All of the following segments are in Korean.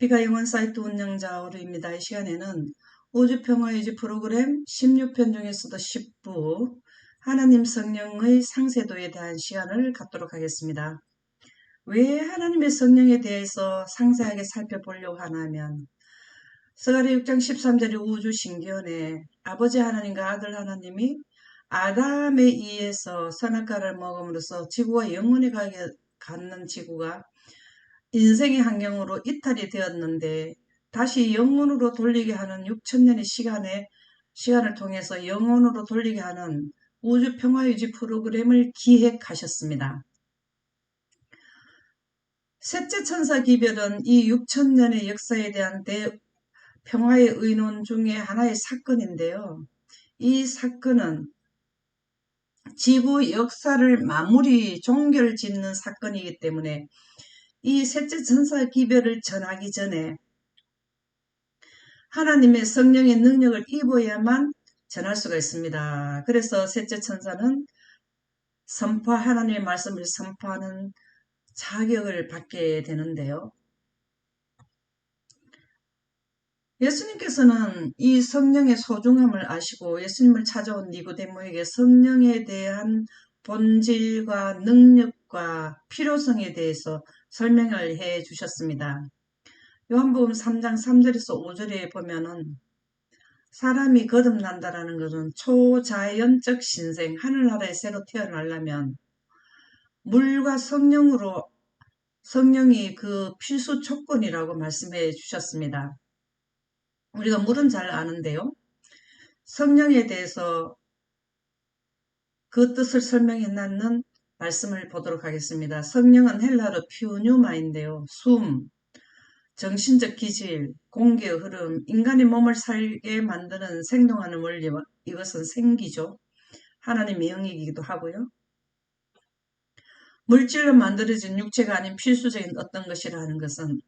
비가 영원 사이트 운영자 오루입니다. 이 시간에는 우주평화유지 프로그램 16편 중에서도 10부 하나님 성령의 상세도에 대한 시간을 갖도록 하겠습니다. 왜 하나님의 성령에 대해서 상세하게 살펴보려고 하냐면 스가랴 6장 13절의 우주신기원에 아버지 하나님과 아들 하나님이 아담에 의해서 선악과를 먹음으로써 지구가 영원히 갖는 지구가 인생의 환경으로 이탈이 되었는데 다시 영원으로 돌리게 하는 6천년의 시간을 통해서 영원으로 돌리게 하는 우주평화유지 프로그램을 기획하셨습니다. 셋째 천사 기별은 이 6천년의 역사에 대한 평화의 의논 중에 하나의 사건인데요. 이 사건은 지구 역사를 마무리 종결 짓는 사건이기 때문에 이 셋째 천사 기별을 전하기 전에 하나님의 성령의 능력을 입어야만 전할 수가 있습니다. 그래서 셋째 천사는 하나님의 말씀을 선포하는 자격을 받게 되는데요. 예수님께서는 이 성령의 소중함을 아시고 예수님을 찾아온 니고데모에게 성령에 대한 본질과 능력과 필요성에 대해서 설명을 해 주셨습니다. 요한복음 3장 3절에서 5절에 보면은 사람이 거듭난다라는 것은 초자연적 신생, 하늘나라에 새로 태어나려면 물과 성령이 그 필수 조건이라고 말씀해 주셨습니다. 우리가 물은 잘 아는데요. 성령에 대해서 그 뜻을 설명해 놨는 말씀을 보도록 하겠습니다. 성령은 헬라어로 퓨뉴마인데요. 숨, 정신적 기질, 공기의 흐름, 인간의 몸을 살게 만드는 생동하는 원리와 이것은 생기죠. 하나님의 영이기도 하고요. 물질로 만들어진 육체가 아닌 필수적인 어떤 것이라는 것은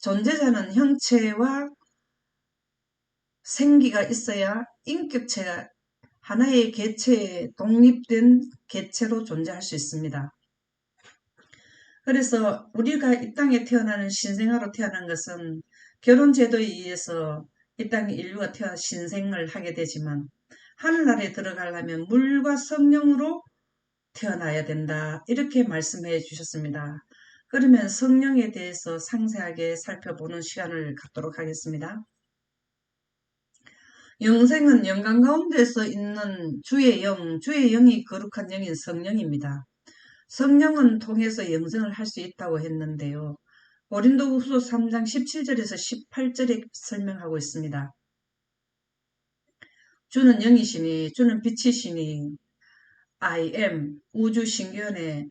존재자는 형체와 생기가 있어야 인격체가 하나의 개체에 독립된 개체로 존재할 수 있습니다. 그래서 우리가 이 땅에 태어나는 신생아로 태어난 것은 결혼제도에 의해서 이 땅에 인류가 신생을 하게 되지만 하늘나라에 들어가려면 물과 성령으로 태어나야 된다. 이렇게 말씀해 주셨습니다. 그러면 성령에 대해서 상세하게 살펴보는 시간을 갖도록 하겠습니다. 영생은 영광 가운데서 있는 주의 영이 거룩한 영인 성령입니다. 성령은 통해서 영생을 할 수 있다고 했는데요. 고린도후서 3장 17절에서 18절에 설명하고 있습니다. 주는 영이시니 주는 빛이시니 I am 우주 신기원에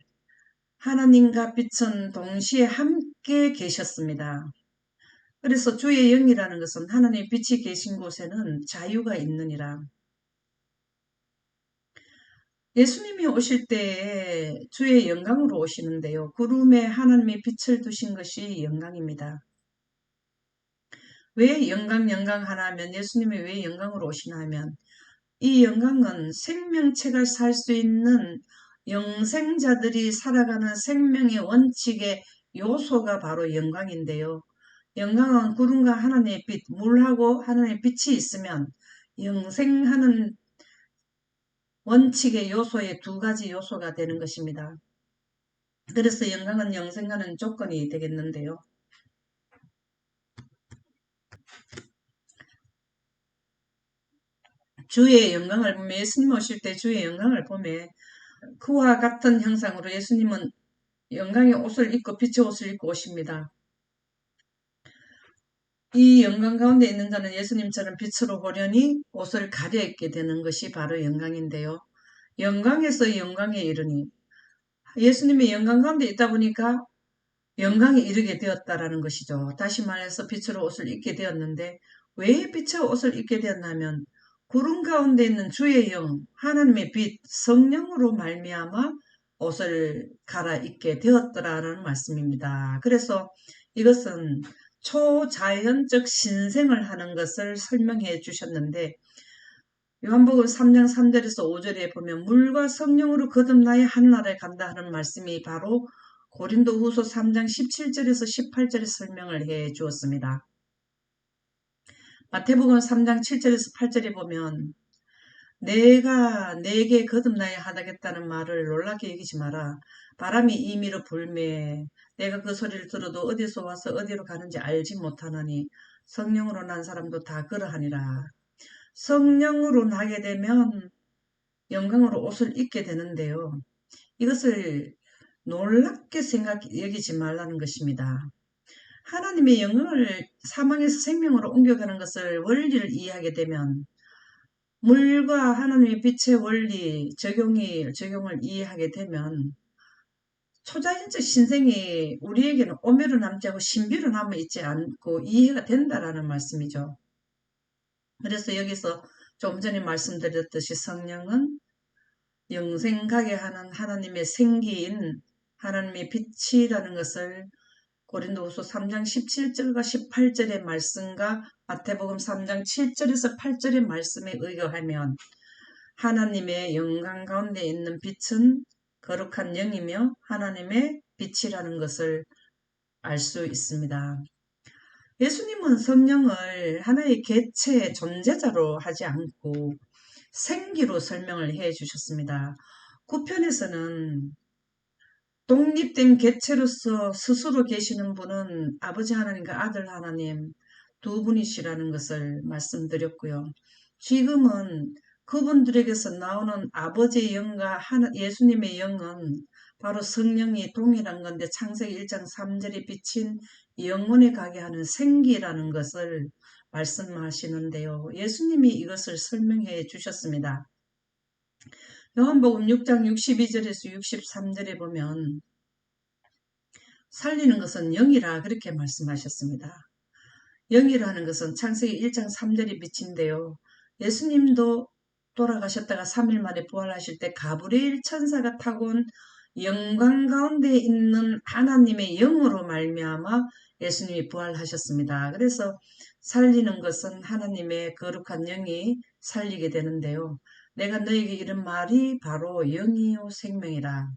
하나님과 빛은 동시에 함께 계셨습니다. 그래서 주의 영이라는 것은 하나님의 빛이 계신 곳에는 자유가 있느니라. 예수님이 오실 때에 주의 영광으로 오시는데요. 구름에 하나님의 빛을 두신 것이 영광입니다. 왜 영광 하나면 예수님이 왜 영광으로 오시나 하면 이 영광은 생명체가 살 수 있는 영생자들이 살아가는 생명의 원칙의 요소가 바로 영광인데요. 영광은 구름과 하나님의 빛, 물하고 하나님의 빛이 있으면 영생하는 원칙의 요소의 두 가지 요소가 되는 것입니다. 그래서 영광은 영생하는 조건이 되겠는데요. 주의 영광을 보면 예수님 오실 때 주의 영광을 보면 그와 같은 형상으로 예수님은 영광의 옷을 입고 빛의 옷을 입고 오십니다. 이 영광 가운데 있는 자는 예수님처럼 빛으로 호련히 옷을 가려입게 되는 것이 바로 영광인데요. 영광에서 영광에 이르니 예수님의 영광 가운데 있다 보니까 영광에 이르게 되었다라는 것이죠. 다시 말해서 빛으로 옷을 입게 되었는데 왜 빛의 옷을 입게 되었냐면 구름 가운데 있는 주의 영, 하나님의 빛, 성령으로 말미암아 옷을 갈아입게 되었더라는 말씀입니다. 그래서 이것은 초자연적 신생을 하는 것을 설명해 주셨는데 요한복음 3장 3절에서 5절에 보면 물과 성령으로 거듭나야 하늘나라에 간다 하는 말씀이 바로 고린도후서 3장 17절에서 18절에 설명을 해 주었습니다. 마태복음 3장 7절에서 8절에 보면 내가 내게 거듭나야 하겠다는 말을 놀랍게 여기지 마라. 바람이 임의로 불매 내가 그 소리를 들어도 어디서 와서 어디로 가는지 알지 못하나니 성령으로 난 사람도 다 그러하니라. 성령으로 나게 되면 영광으로 옷을 입게 되는데요. 이것을 놀랍게 여기지 말라는 것입니다. 하나님의 영광을 사망에서 생명으로 옮겨가는 것을 원리를 이해하게 되면 물과 하나님의 빛의 원리 적용을 이해하게 되면 초자연적 신생이 우리에게는 오매로 남지 않고 신비로 남아 있지 않고 이해가 된다라는 말씀이죠. 그래서 여기서 좀 전에 말씀드렸듯이 성령은 영생가게 하는 하나님의 생기인 하나님의 빛이라는 것을 고린도후서 3장 17절과 18절의 말씀과 마태복음 3장 7절에서 8절의 말씀에 의거하면 하나님의 영광 가운데 있는 빛은 거룩한 영이며 하나님의 빛이라는 것을 알 수 있습니다. 예수님은 성령을 하나의 개체 존재자로 하지 않고 생기로 설명을 해 주셨습니다. 9편에서는 독립된 개체로서 스스로 계시는 분은 아버지 하나님과 아들 하나님 두 분이시라는 것을 말씀드렸고요. 지금은 그분들에게서 나오는 아버지의 영과 예수님의 영은 바로 성령이 동일한 건데 창세기 1장 3절에 비친 영혼에 가게 하는 생기라는 것을 말씀하시는데요. 예수님이 이것을 설명해 주셨습니다. 요한복음 6장 62절에서 63절에 보면 살리는 것은 영이라 그렇게 말씀하셨습니다. 영이라는 것은 창세기 1장 3절이 빛인데요. 예수님도 돌아가셨다가 3일 만에 부활하실 때 가브리엘 천사가 타고 온 영광 가운데 있는 하나님의 영으로 말미암아 예수님이 부활하셨습니다. 그래서 살리는 것은 하나님의 거룩한 영이 살리게 되는데요. 내가 너에게 이런 말이 바로 영이요 생명이라.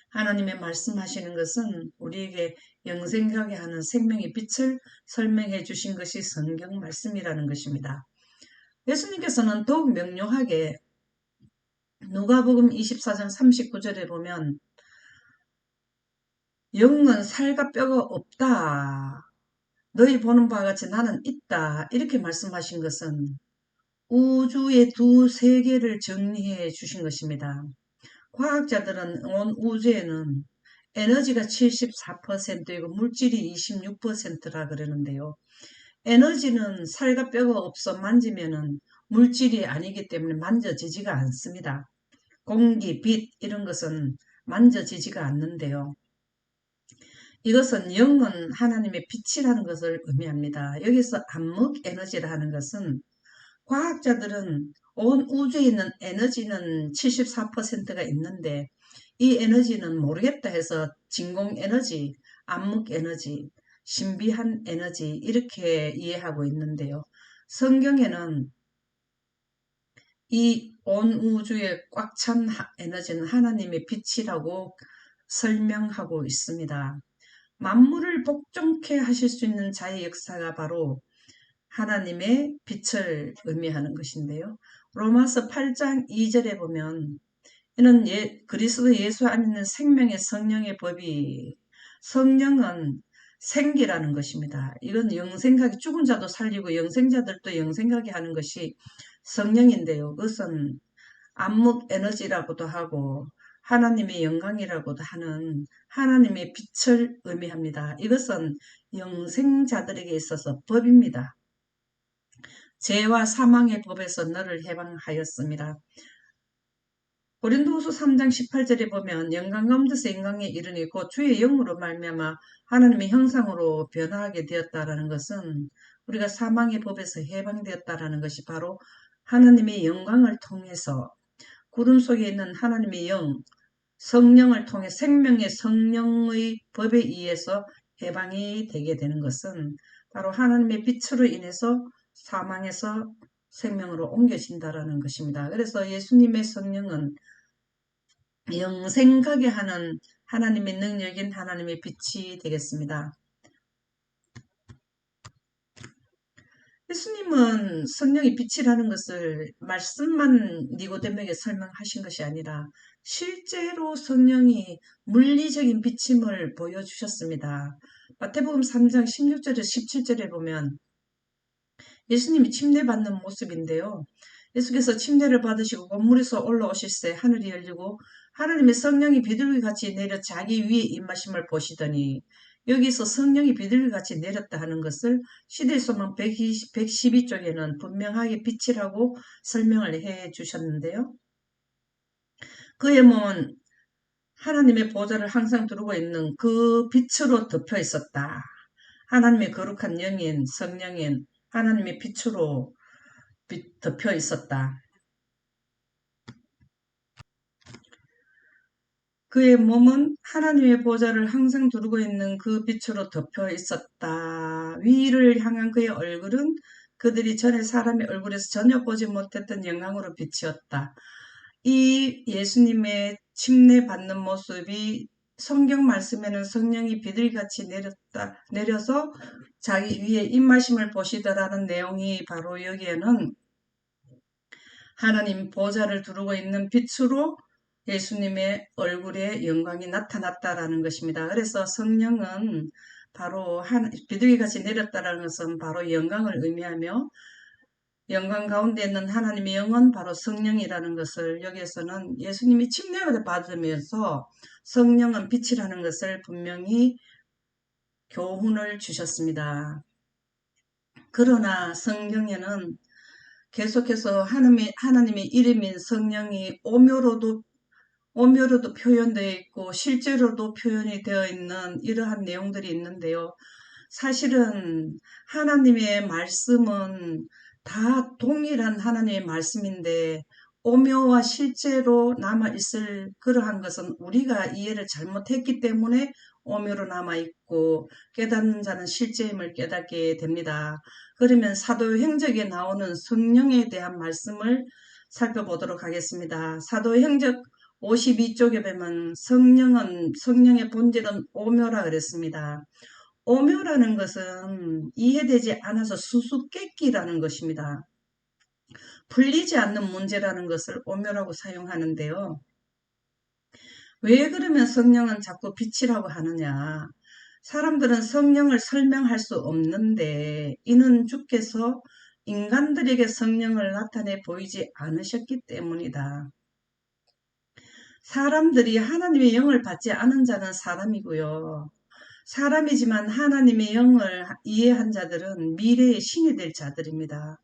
하나님의 말씀하시는 것은 우리에게 영생하게 하는 생명의 빛을 설명해 주신 것이 성경 말씀이라는 것입니다. 예수님께서는 더욱 명료하게 누가복음 24장 39절에 보면 영은 살과 뼈가 없다. 너희 보는 바와 같이 나는 있다. 이렇게 말씀하신 것은 우주의 두 세계를 정리해 주신 것입니다. 과학자들은 온 우주에는 에너지가 74%이고 물질이 26%라 그러는데요. 에너지는 살과 뼈가 없어 만지면은 물질이 아니기 때문에 만져지지가 않습니다. 공기, 빛 이런 것은 만져지지가 않는데요. 이것은 영은 하나님의 빛이라는 것을 의미합니다. 여기서 암흑 에너지라 하는 것은 과학자들은 온 우주에 있는 에너지는 74%가 있는데 이 에너지는 모르겠다 해서 진공 에너지, 암흑 에너지, 신비한 에너지 이렇게 이해하고 있는데요. 성경에는 이 온 우주에 꽉 찬 에너지는 하나님의 빛이라고 설명하고 있습니다. 만물을 복종케 하실 수 있는 자의 역사가 바로 하나님의 빛을 의미하는 것인데요. 로마서 8장 2절에 보면 이는 그리스도 예수 안에 있는 생명의 성령의 법이 성령은 생기라는 것입니다. 이건 영생하게 죽은 자도 살리고 영생자들도 영생하게 하는 것이 성령인데요. 그것은 암흑 에너지라고도 하고 하나님의 영광이라고도 하는 하나님의 빛을 의미합니다. 이것은 영생자들에게 있어서 법입니다. 죄와 사망의 법에서 너를 해방하였습니다. 고린도후서 3장 18절에 보면 영광 가운데서 영광에 이르니 곧 주의 영으로 말미암아 하나님의 형상으로 변화하게 되었다라는 것은 우리가 사망의 법에서 해방되었다라는 것이 바로 하나님의 영광을 통해서 구름 속에 있는 하나님의 영, 성령을 통해 생명의 성령의 법에 의해서 해방이 되게 되는 것은 바로 하나님의 빛으로 인해서 사망에서 생명으로 옮겨진다라는 것입니다. 그래서 예수님의 성령은 영생하게 하는 하나님의 능력인 하나님의 빛이 되겠습니다. 예수님은 성령이 빛이라는 것을 말씀만 니고데모에게 설명하신 것이 아니라 실제로 성령이 물리적인 비침을 보여주셨습니다. 마태복음 3장 16절에 17절에 보면 예수님이 침례받는 모습인데요. 예수께서 침례를 받으시고 건물에서 올라오실새 하늘이 열리고 하나님의 성령이 비둘기같이 내려 자기 위에 임하심을 보시더니, 여기서 성령이 비둘기같이 내렸다 하는 것을 시대소망 112쪽에는 분명하게 빛이라고 설명을 해 주셨는데요. 그의 몸은 하나님의 보좌를 항상 두르고 있는 그 빛으로 덮여 있었다. 하나님의 거룩한 영인 성령인 하나님의 빛으로 덮여 있었다. 그의 몸은 하나님의 보좌를 항상 두르고 있는 그 빛으로 덮여 있었다. 위를 향한 그의 얼굴은 그들이 전에 사람의 얼굴에서 전혀 보지 못했던 영광으로 빛이었다. 이 예수님의 침례받는 모습이 성경 말씀에는 성령이 비둘기같이 내려서 자기 위에 임하심을 보시더라는 내용이 바로 여기에는 하나님 보좌를 두르고 있는 빛으로 예수님의 얼굴에 영광이 나타났다라는 것입니다. 그래서 성령은 바로 비둘기같이 내렸다라는 것은 바로 영광을 의미하며, 영광 가운데 있는 하나님의 영은 바로 성령이라는 것을 여기에서는 예수님이 침례를 받으면서 성령은 빛이라는 것을 분명히 교훈을 주셨습니다. 그러나 성경에는 계속해서 하나님의 이름인 성령이 오묘로도 표현되어 있고 실제로도 표현이 되어 있는 이러한 내용들이 있는데요. 사실은 하나님의 말씀은 다 동일한 하나님의 말씀인데 오묘와 실제로 남아있을 그러한 것은 우리가 이해를 잘못했기 때문에 오묘로 남아있고, 깨닫는 자는 실제임을 깨닫게 됩니다. 그러면 사도행적에 나오는 성령에 대한 말씀을 살펴보도록 하겠습니다. 사도행적 52쪽에 보면 성령의 본질은 오묘라 그랬습니다. 오묘라는 것은 이해되지 않아서 수수께끼라는 것입니다. 풀리지 않는 문제라는 것을 오묘라고 사용하는데요. 왜 그러면 성령은 자꾸 빛이라고 하느냐? 사람들은 성령을 설명할 수 없는데 이는 주께서 인간들에게 성령을 나타내 보이지 않으셨기 때문이다. 사람들이 하나님의 영을 받지 않은 자는 사람이고요. 사람이지만 하나님의 영을 이해한 자들은 미래의 신이 될 자들입니다.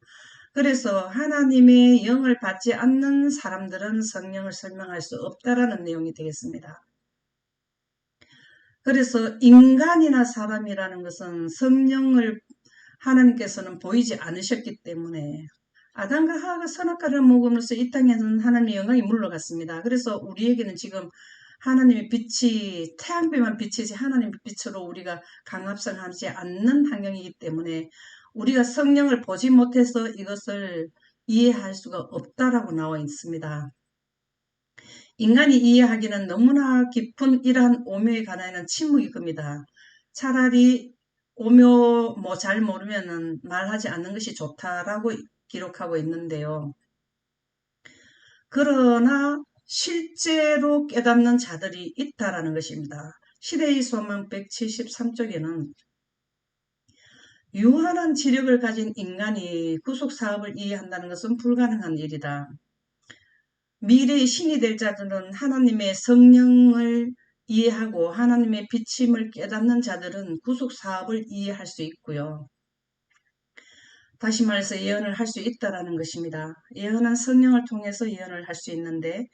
그래서 하나님의 영을 받지 않는 사람들은 성령을 설명할 수 없다라는 내용이 되겠습니다. 그래서 인간이나 사람이라는 것은 성령을 하나님께서는 보이지 않으셨기 때문에 아담과 하와가 선악과를 먹으면서 이 땅에는 하나님의 영광이 물러갔습니다. 그래서 우리에게는 지금 하나님의 빛이 태양빛만 비치지 하나님의 빛으로 우리가 강합성하지 않는 환경이기 때문에 우리가 성령을 보지 못해서 이것을 이해할 수가 없다라고 나와 있습니다. 인간이 이해하기는 너무나 깊은 이러한 오묘에 관한 침묵이 큽니다. 차라리 오묘 잘 모르면은 말하지 않는 것이 좋다라고 기록하고 있는데요. 그러나 실제로 깨닫는 자들이 있다라는 것입니다. 시대의 소망 173쪽에는 유한한 지력을 가진 인간이 구속사업을 이해한다는 것은 불가능한 일이다. 미래의 신이 될 자들은 하나님의 성령을 이해하고 하나님의 비침을 깨닫는 자들은 구속사업을 이해할 수 있고요. 다시 말해서 예언을 할 수 있다라는 것입니다. 예언은 성령을 통해서 예언을 할 수 있는데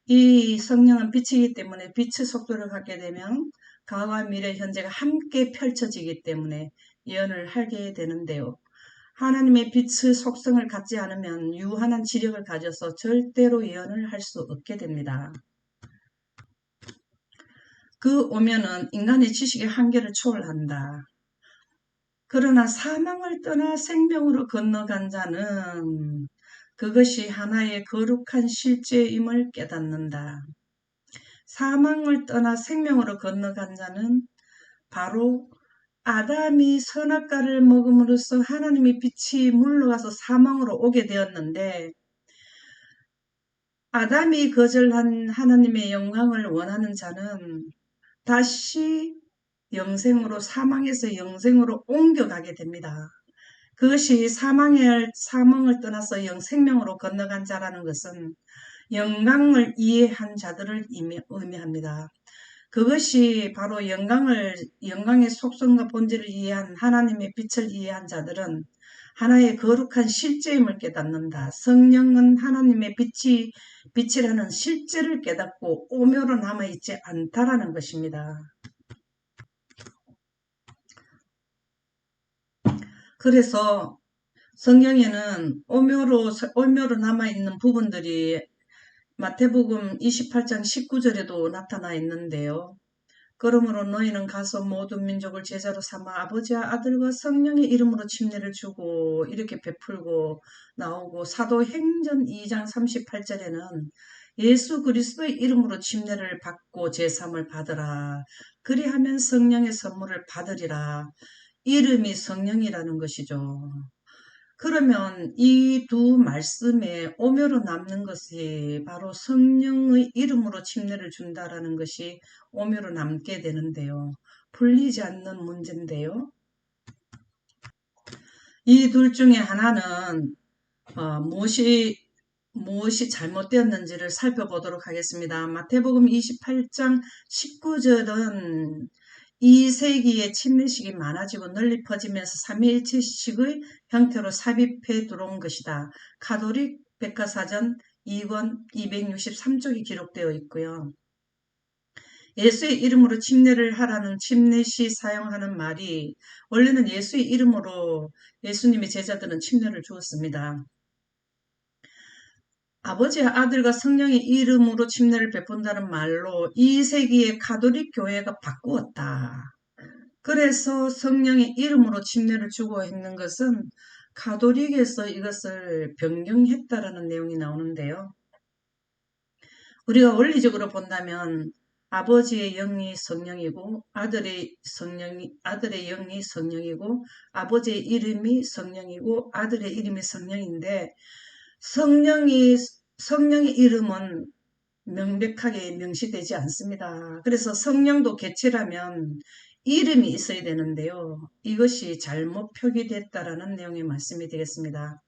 이 성령은 빛이기 때문에 빛의 속도를 갖게 되면 과거와 미래, 현재가 함께 펼쳐지기 때문에 예언을 하게 되는데요. 하나님의 빛의 속성을 갖지 않으면 유한한 지력을 가져서 절대로 예언을 할 수 없게 됩니다. 그 오면은 인간의 지식의 한계를 초월한다. 그러나 사망을 떠나 생명으로 건너간 자는 그것이 하나의 거룩한 실제임을 깨닫는다. 사망을 떠나 생명으로 건너간 자는 바로 아담이 선악과를 먹음으로써 하나님의 빛이 물러가서 사망으로 오게 되었는데, 아담이 거절한 하나님의 영광을 원하는 자는 다시 영생으로, 사망에서 영생으로 옮겨가게 됩니다. 그것이 사망을 떠나서 생명으로 건너간 자라는 것은 영광을 이해한 자들을 의미합니다. 그것이 바로 영광의 속성과 본질을 이해한 하나님의 빛을 이해한 자들은 하나의 거룩한 실제임을 깨닫는다. 성령은 하나님의 빛이라는 실제를 깨닫고 오묘로 남아있지 않다라는 것입니다. 그래서 성경에는 오묘로 남아있는 부분들이 마태복음 28장 19절에도 나타나 있는데요. 그러므로 너희는 가서 모든 민족을 제자로 삼아 아버지와 아들과 성령의 이름으로 침례를 주고, 이렇게 베풀고 나오고, 사도행전 2장 38절에는 예수 그리스도의 이름으로 침례를 받고 제삼을 받으라. 그리하면 성령의 선물을 받으리라. 이름이 성령이라는 것이죠. 그러면 이 두 말씀에 오묘로 남는 것이 바로 성령의 이름으로 침례를 준다라는 것이 오묘로 남게 되는데요. 풀리지 않는 문제인데요. 이 둘 중에 하나는 무엇이 잘못되었는지를 살펴보도록 하겠습니다. 마태복음 28장 19절은 이 세기에 침례식이 많아지고 널리 퍼지면서 삼위일체식의 형태로 삽입해 들어온 것이다. 가톨릭 백과사전 2권 263쪽이 기록되어 있고요. 예수의 이름으로 침례를 하라는 침례시 사용하는 말이, 원래는 예수의 이름으로 예수님의 제자들은 침례를 주었습니다. 아버지와 아들과 성령의 이름으로 침례를 베푼다는 말로 2세기의 가톨릭 교회가 바꾸었다. 그래서 성령의 이름으로 침례를 주고 있는 것은 가톨릭에서 이것을 변경했다라는 내용이 나오는데요. 우리가 원리적으로 본다면 아버지의 영이 성령이고 아들의 영이 성령이고 아버지의 이름이 성령이고 아들의 이름이 성령인데, 성령의 이름은 명백하게 명시되지 않습니다. 그래서 성령도 개체라면 이름이 있어야 되는데요. 이것이 잘못 표기됐다라는 내용의 말씀이 되겠습니다.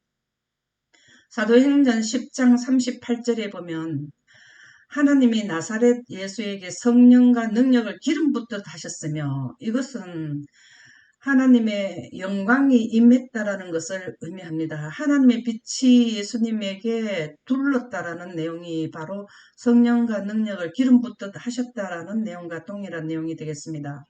사도행전 10장 38절에 보면 하나님이 나사렛 예수에게 성령과 능력을 기름 붓듯 하셨으며, 이것은 하나님의 영광이 임했다라는 것을 의미합니다. 하나님의 빛이 예수님에게 둘렀다라는 내용이 바로 성령과 능력을 기름 붓듯 하셨다라는 내용과 동일한 내용이 되겠습니다.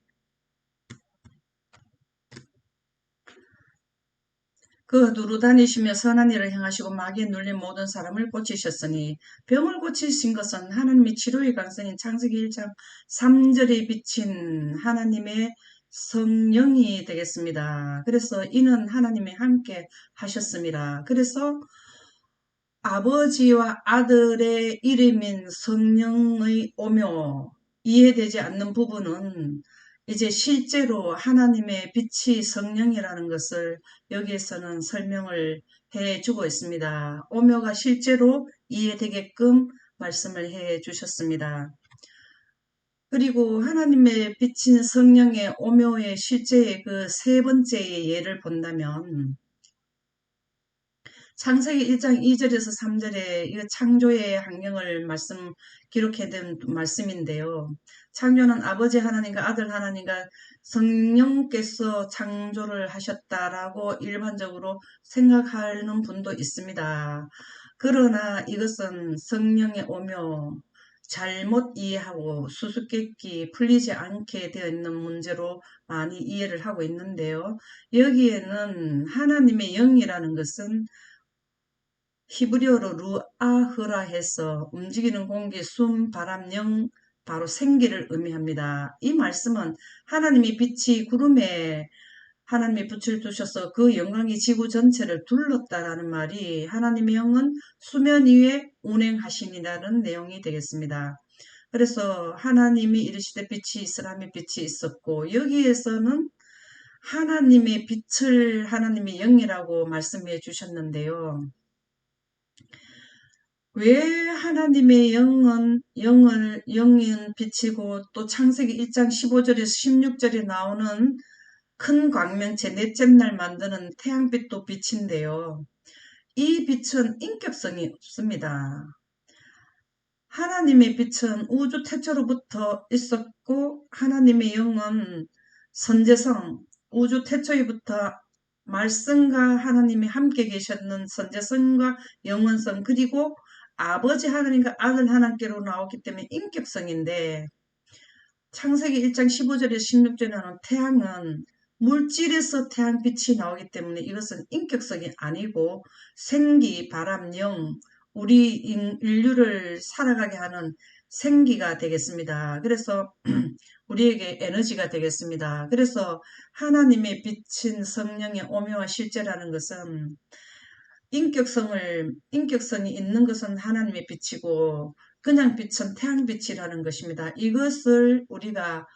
그 두루 다니시며 선한 일을 행하시고 마귀에 눌린 모든 사람을 고치셨으니, 병을 고치신 것은 하나님의 치료의 강성인 창세기 1장 3절에 비친 하나님의 성령이 되겠습니다. 그래서 이는 하나님이 함께 하셨습니다. 그래서 아버지와 아들의 이름인 성령의 오묘, 이해되지 않는 부분은 이제 실제로 하나님의 빛이 성령이라는 것을 여기에서는 설명을 해주고 있습니다. 오묘가 실제로 이해되게끔 말씀을 해 주셨습니다. 그리고 하나님의 빛인 성령의 오묘의 실제의 그 세 번째의 예를 본다면, 창세기 1장 2절에서 3절에 이 창조의 환경을 기록해둔 말씀인데요. 창조는 아버지 하나님과 아들 하나님과 성령께서 창조를 하셨다라고 일반적으로 생각하는 분도 있습니다. 그러나 이것은 성령의 오묘, 잘못 이해하고 수수께끼 풀리지 않게 되어 있는 문제로 많이 이해를 하고 있는데요. 여기에는 하나님의 영이라는 것은 히브리어로 루아흐라 해서 움직이는 공기, 숨, 바람, 영, 바로 생기를 의미합니다. 이 말씀은 하나님의 빛이 구름에 하나님의 빛을 두셔서 그 영광이 지구 전체를 둘렀다라는 말이 하나님의 영은 수면 위에 운행하시니라는 내용이 되겠습니다. 그래서 하나님이 이르시되 빛이 있으라며 빛이 있었고, 여기에서는 하나님의 빛을 하나님의 영이라고 말씀해 주셨는데요. 왜 하나님의 영은 빛이고, 또 창세기 1장 15절에서 16절에 나오는 큰 광명체 넷째 날 만드는 태양빛도 빛인데요. 이 빛은 인격성이 없습니다. 하나님의 빛은 우주 태초로부터 있었고, 하나님의 영은 선제성, 우주 태초에부터 말씀과 하나님이 함께 계셨는 선제성과 영원성, 그리고 아버지 하나님과 아들 하나님께로 나왔기 때문에 인격성인데, 창세기 1장 15절에서 16절에 나오는 태양은 물질에서 태양빛이 나오기 때문에 이것은 인격성이 아니고 생기, 바람, 영, 우리 인류를 살아가게 하는 생기가 되겠습니다. 그래서 우리에게 에너지가 되겠습니다. 그래서 하나님의 빛인 성령의 오묘와 실제라는 것은 인격성이 있는 것은 하나님의 빛이고, 그냥 빛은 태양빛이라는 것입니다. 이것을 우리가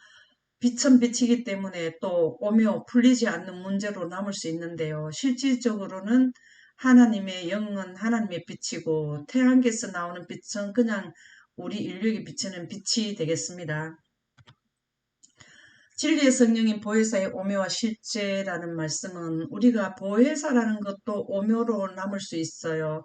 빛은 빛이기 때문에 또 오며 풀리지 않는 문제로 남을 수 있는데요. 실질적으로는 하나님의 영은 하나님의 빛이고, 태양계에서 나오는 빛은 그냥 우리 인류에게 비치는 빛이 되겠습니다. 진리의 성령인 보혜사의 오묘와 실제라는 말씀은 우리가 보혜사라는 것도 오묘로 남을 수 있어요.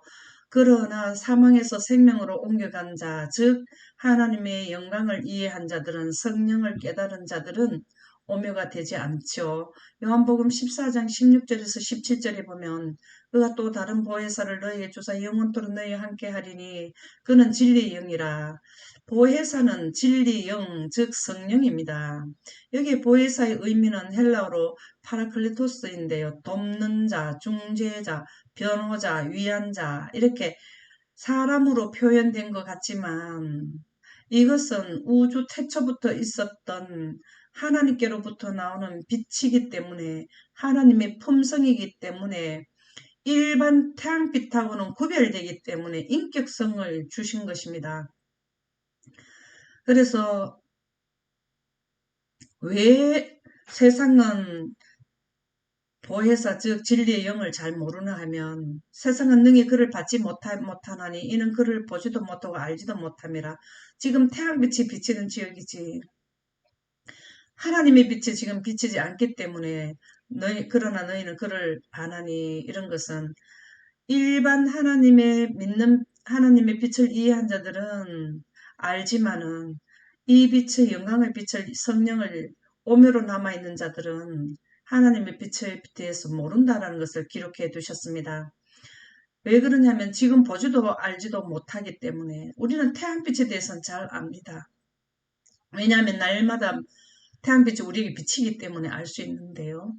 그러나 사망에서 생명으로 옮겨간 자, 즉 하나님의 영광을 이해한 자들은, 성령을 깨달은 자들은 오묘가 되지 않죠. 요한복음 14장 16절에서 17절에 보면 그가 또 다른 보혜사를 너희에게 주사 영원토록 너희와 함께 하리니 그는 진리의 영이라. 보혜사는 진리 영, 즉 성령입니다. 여기 보혜사의 의미는 헬라어로 파라클리토스인데요. 돕는 자, 중재자, 변호자, 위안자, 이렇게 사람으로 표현된 것 같지만 이것은 우주 태초부터 있었던 하나님께로부터 나오는 빛이기 때문에, 하나님의 품성이기 때문에, 일반 태양빛하고는 구별되기 때문에 인격성을 주신 것입니다. 그래서 왜 세상은 보혜사 즉 진리의 영을 잘 모르나 하면, 세상은 능히 그를 받지 못하나니 이는 그를 보지도 못하고 알지도 못함이라. 지금 태양빛이 비치는 지역이지 하나님의 빛이 지금 비치지 않기 때문에 그러나 너희는 그를 아나니, 이런 것은 일반 믿는 하나님의 빛을 이해한 자들은 알지만은 이 빛의 영광의 빛을, 성령을 오묘로 남아있는 자들은 하나님의 빛에 대해서 모른다라는 것을 기록해 두셨습니다. 왜 그러냐면 지금 보지도 알지도 못하기 때문에. 우리는 태양빛에 대해서는 잘 압니다. 왜냐하면 날마다 태양빛이 우리에게 비치기 때문에 알 수 있는데요.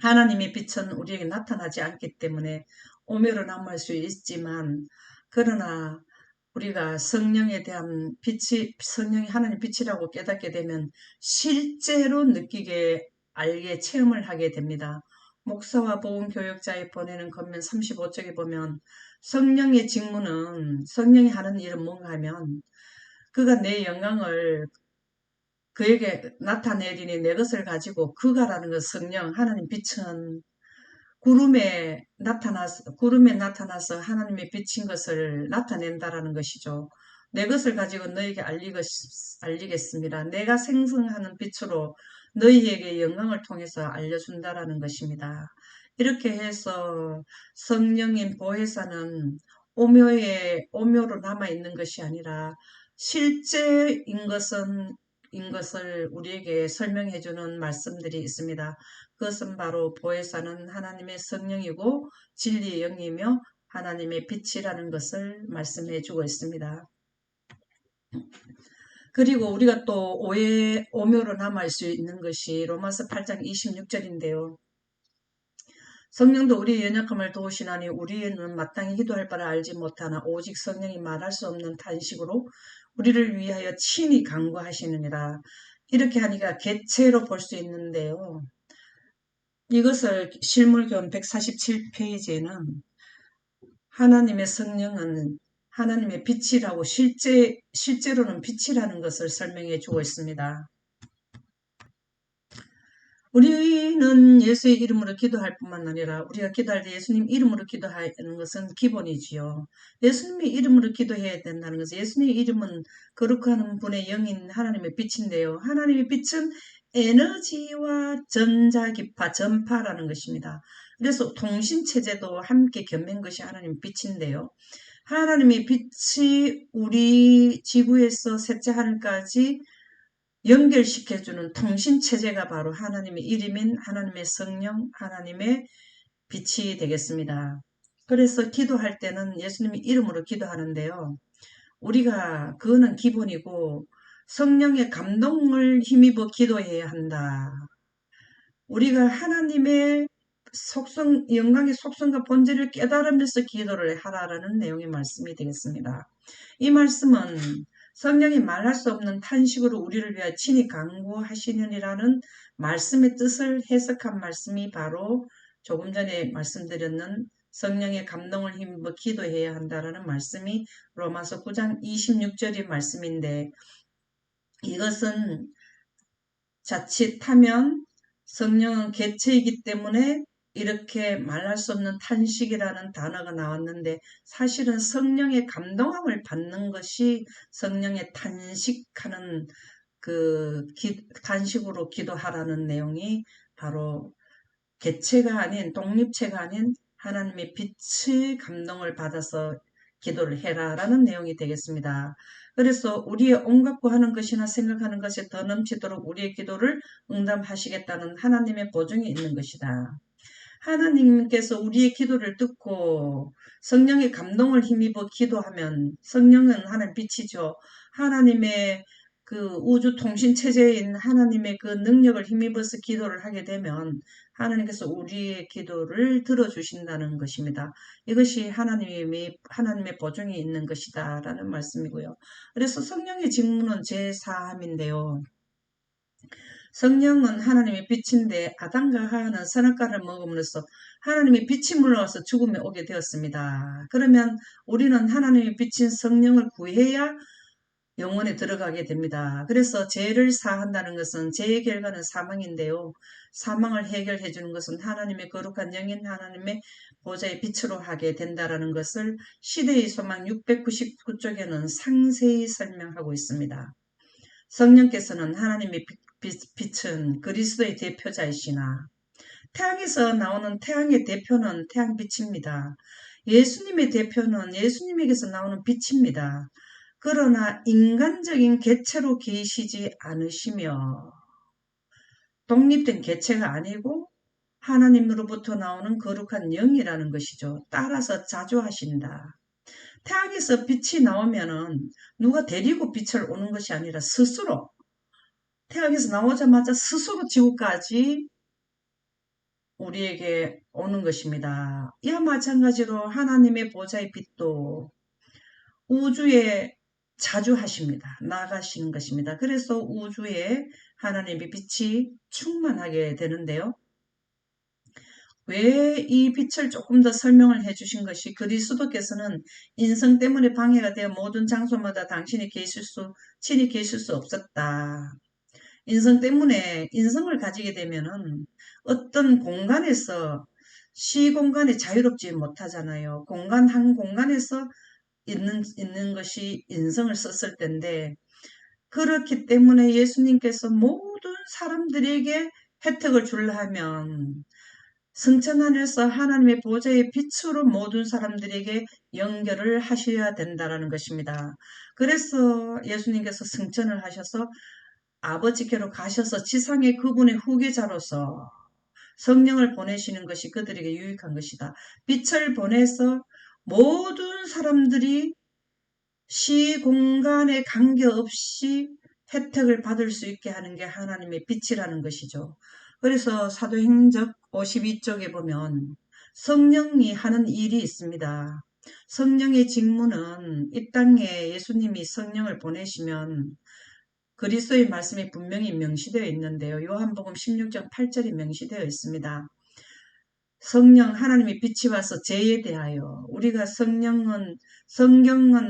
하나님의 빛은 우리에게 나타나지 않기 때문에 오묘로 남을 수 있지만, 그러나 우리가 성령에 대한 성령이 하나님 빛이라고 깨닫게 되면 실제로 느끼게, 알게, 체험을 하게 됩니다. 목사와 복음교역자에 보내는 겉면 35쪽에 보면 성령의 직무는, 성령이 하는 일은 뭔가 하면 그가 내 영광을 그에게 나타내리니 내 것을 가지고, 그가라는 것 성령, 하나님 빛은 구름에 나타나서 하나님의 빛인 것을 나타낸다라는 것이죠. 내 것을 가지고 너희에게 알리겠습니다. 내가 생성하는 빛으로 너희에게 영광을 통해서 알려준다라는 것입니다. 이렇게 해서 성령인 보혜사는 오묘로 남아있는 것이 아니라 실제인 것을 우리에게 설명해주는 말씀들이 있습니다. 그것은 바로 보혜사는 하나님의 성령이고 진리의 영이며 하나님의 빛이라는 것을 말씀해주고 있습니다. 그리고 우리가 또 오묘로 남을 수 있는 것이 로마서 8장 26절인데요. 성령도 우리의 연약함을 도우시나니 우리는 마땅히 기도할 바를 알지 못하나 오직 성령이 말할 수 없는 탄식으로 우리를 위하여 친히 간구하시느니라. 이렇게 하니까 개체로 볼 수 있는데요. 이것을 실물교훈 147페이지에는 하나님의 성령은 하나님의 빛이라고 실제로는 빛이라는 것을 설명해 주고 있습니다. 우리는 예수의 이름으로 기도할 뿐만 아니라 우리가 기도할 때 예수님 이름으로 기도하는 것은 기본이지요. 예수님의 이름으로 기도해야 된다는 것은 예수님의 이름은 거룩한 분의 영인 하나님의 빛인데요. 하나님의 빛은 에너지와 전자기파, 전파라는 것입니다. 그래서 통신체제도 함께 겸한 것이 하나님의 빛인데요. 하나님의 빛이 우리 지구에서 셋째 하늘까지 연결시켜주는 통신체제가 바로 하나님의 이름인 하나님의 성령, 하나님의 빛이 되겠습니다. 그래서 기도할 때는 예수님의 이름으로 기도하는데요. 우리가 그거는 기본이고 성령의 감동을 힘입어 기도해야 한다. 우리가 하나님의 영광의 속성과 본질을 깨달으면서 기도를 하라라는 내용의 말씀이 되겠습니다. 이 말씀은 성령이 말할 수 없는 탄식으로 우리를 위하여 친히 간구하시느니라는 말씀의 뜻을 해석한 말씀이 바로 조금 전에 말씀드렸는 성령의 감동을 힘입어 기도해야 한다라는 말씀이 로마서 9장 26절의 말씀인데, 이것은 자칫하면 성령은 객체이기 때문에 이렇게 말할 수 없는 탄식이라는 단어가 나왔는데, 사실은 성령의 감동함을 받는 것이 성령의 탄식하는 탄식으로 기도하라는 내용이 바로 객체가 아닌, 독립체가 아닌 하나님의 빛의 감동을 받아서 기도를 해라라는 내용이 되겠습니다. 그래서 우리의 온갖 구하는 것이나 생각하는 것에 더 넘치도록 우리의 기도를 응답하시겠다는 하나님의 보증이 있는 것이다. 하나님께서 우리의 기도를 듣고 성령의 감동을 힘입어 기도하면, 성령은 하나님 빛이죠. 하나님의 그 우주 통신 체제인 하나님의 그 능력을 힘입어서 기도를 하게 되면 하나님께서 우리의 기도를 들어주신다는 것입니다. 이것이 하나님의 보증이 있는 것이다 라는 말씀이고요. 그래서 성령의 직무는 제4함인데요. 성령은 하나님의 빛인데 아담과 하와는 선악과를 먹음으로써 하나님의 빛이 물러와서 죽음에 오게 되었습니다. 그러면 우리는 하나님의 빛인 성령을 구해야 영혼에 들어가게 됩니다. 그래서 죄를 사한다는 것은 죄의 결과는 사망인데요. 사망을 해결해 주는 것은 하나님의 거룩한 영인 하나님의 보좌의 빛으로 하게 된다는 것을 시대의 소망 699쪽에는 상세히 설명하고 있습니다. 성령께서는 하나님의 빛은 그리스도의 대표자이시나, 태양에서 나오는 태양의 대표는 태양빛입니다. 예수님의 대표는 예수님에게서 나오는 빛입니다. 그러나 인간적인 객체로 계시지 않으시며 독립된 객체가 아니고 하나님으로부터 나오는 거룩한 영이라는 것이죠. 따라서 자주하신다. 태양에서 빛이 나오면은 누가 데리고 빛을 오는 것이 아니라 스스로, 태양에서 나오자마자 스스로 지구까지 우리에게 오는 것입니다. 이와 마찬가지로 하나님의 보좌의 빛도 우주에 자주하십니다. 나가시는 것입니다. 그래서 우주에 하나님의 빛이 충만하게 되는데요. 왜 이 빛을 조금 더 설명을 해주신 것이, 그리스도께서는 인성 때문에 방해가 되어 모든 장소마다 당신이 친히 계실 수 없었다. 인성 때문에, 인성을 가지게 되면은 어떤 공간에서 시공간에 자유롭지 못하잖아요. 한 공간에서 있는 것이 인성을 썼을 텐데, 그렇기 때문에 예수님께서 모든 사람들에게 혜택을 주려 하면 승천하늘에서 하나님의 보좌의 빛으로 모든 사람들에게 연결을 하셔야 된다는 것입니다. 그래서 예수님께서 승천을 하셔서 아버지께로 가셔서 지상의 그분의 후계자로서 성령을 보내시는 것이 그들에게 유익한 것이다. 빛을 보내서 모든 사람들이 시공간에 관계없이 혜택을 받을 수 있게 하는 게 하나님의 빛이라는 것이죠. 그래서 사도행적 52쪽에 보면 성령이 하는 일이 있습니다. 성령의 직무는, 이 땅에 예수님이 성령을 보내시면 그리스도의 말씀이 분명히 명시되어 있는데요. 요한복음 16장 8절이 명시되어 있습니다. 성령 하나님의 빛이 와서 죄에 대하여 우리가 성경은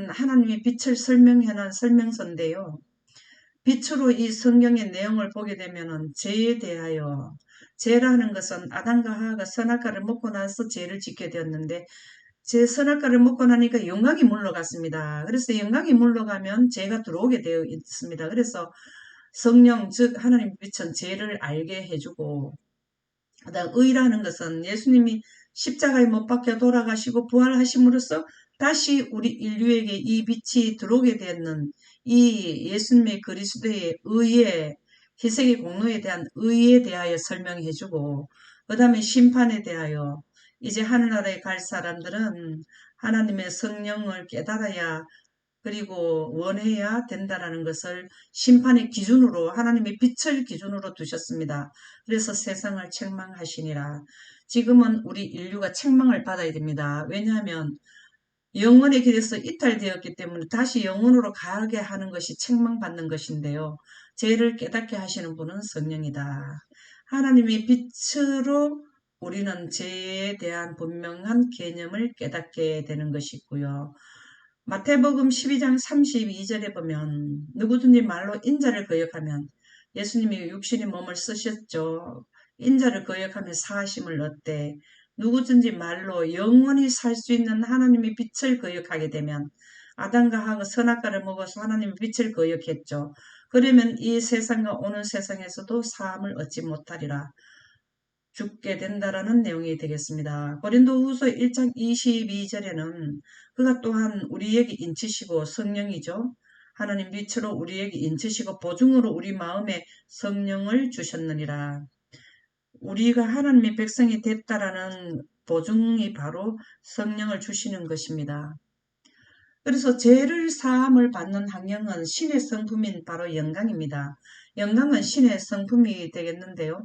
하나님의 빛을 설명해 놓은 설명서인데요. 빛으로 이 성경의 내용을 보게 되면은 죄에 대하여 죄라는 것은 아담과 하와가 선악과를 먹고 나서 죄를 짓게 되었는데 제 선악과를 먹고 나니까 영광이 물러갔습니다. 그래서 영광이 물러가면 죄가 들어오게 되어 있습니다. 그래서 성령 즉 하나님 빛은 죄를 알게 해주고 그다음 의라는 것은 예수님이 십자가에 못 박혀 돌아가시고 부활하심으로써 다시 우리 인류에게 이 빛이 들어오게 되었는 이 예수님의 그리스도의 의에 희생의 공로에 대한 의에 대하여 설명해주고 그 다음에 심판에 대하여 이제 하늘나라에 갈 사람들은 하나님의 성령을 깨달아야 그리고 원해야 된다라는 것을 심판의 기준으로 하나님의 빛을 기준으로 두셨습니다. 그래서 세상을 책망하시니라. 지금은 우리 인류가 책망을 받아야 됩니다. 왜냐하면 영원의 길에서 이탈되었기 때문에 다시 영원으로 가게 하는 것이 책망받는 것인데요. 죄를 깨닫게 하시는 분은 성령이다. 하나님의 빛으로 우리는 죄에 대한 분명한 개념을 깨닫게 되는 것이고요. 마태복음 12장 32절에 보면 누구든지 말로 인자를 거역하면 예수님이 육신의 몸을 쓰셨죠. 인자를 거역하며 사하심을 얻되 누구든지 말로 영원히 살 수 있는 하나님의 빛을 거역하게 되면 아담과 하가 선악과를 먹어서 하나님의 빛을 거역했죠. 그러면 이 세상과 오는 세상에서도 사함을 얻지 못하리라. 죽게 된다라는 내용이 되겠습니다. 고린도후서 1장 22절에는 그가 또한 우리에게 인치시고 성령이죠. 하나님 빛으로 우리에게 인치시고 보증으로 우리 마음에 성령을 주셨느니라. 우리가 하나님의 백성이 됐다라는 보증이 바로 성령을 주시는 것입니다. 그래서 죄를 사함을 받는 환경은 신의 성품인 바로 영광입니다. 영광은 신의 성품이 되겠는데요.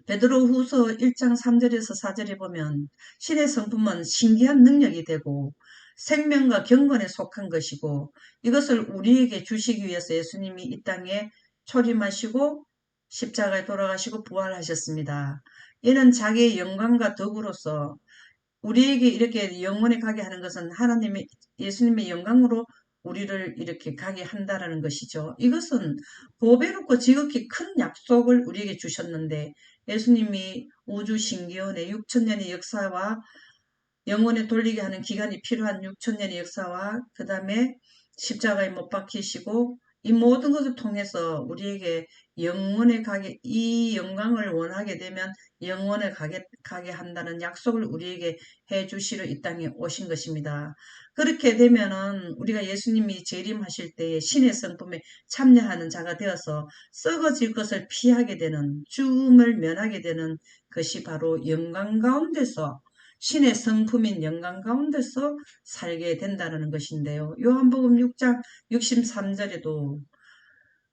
베드로후서 1장 3절에서 4절에 보면 신의 성품은 신기한 능력이 되고 생명과 경건에 속한 것이고 이것을 우리에게 주시기 위해서 예수님이 이 땅에 초림하시고 십자가에 돌아가시고 부활하셨습니다. 이는 자기의 영광과 덕으로서 우리에게 이렇게 영원에 가게 하는 것은 하나님의 예수님의 영광으로 우리를 이렇게 가게 한다라는 것이죠. 이것은 보배롭고 지극히 큰 약속을 우리에게 주셨는데 예수님이 우주 신기원의 6천년의 역사와 영원에 돌리게 하는 기간이 필요한 6천년의 역사와 그 다음에 십자가에 못 박히시고 이 모든 것을 통해서 우리에게 영원에 가게 이 영광을 원하게 되면 영원에 가게 한다는 약속을 우리에게 해주시러 이 땅에 오신 것입니다. 그렇게 되면은 우리가 예수님이 재림하실 때에 신의 성품에 참여하는 자가 되어서 썩어질 것을 피하게 되는 죽음을 면하게 되는 것이 바로 영광 가운데서 신의 성품인 영광 가운데서 살게 된다는 것인데요. 요한복음 6장 63절에도